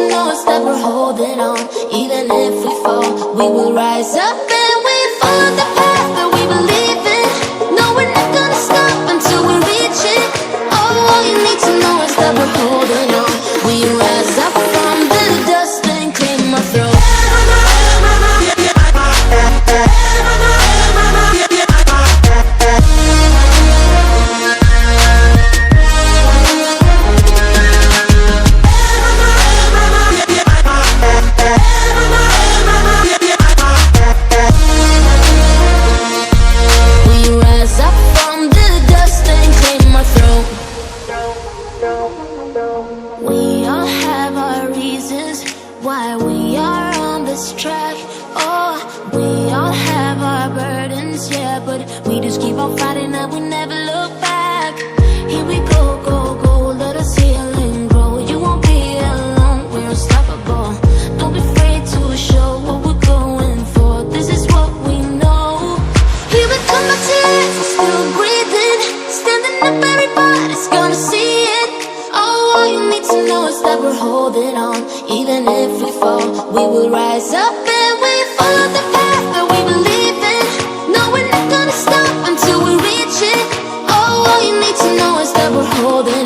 know is that we're holding on. Even if we fall, we will rise up and we follow the path that we believe in. No, we're not gonna stop until we reach it. Oh, all you need to know is that we're holding on. We rise up from the dust and clear my throat. We all have our reasons why we are on this track. Oh, we all have our burdens, yeah, but we just keep on fighting and we never look back. Here we go, go, go, let us heal and grow. You won't be alone, we're unstoppable. Don't be afraid to show what we're going for. This is what we know. Here we come back to life, we're still breathing. Standing up, everybody's gonna see it. Oh, all you need to know is that we're holding on. Even if we fall, we will rise up and we follow the path that we believe in. No, we're not gonna stop until we reach it. Oh, all you need to know is that we're holding on.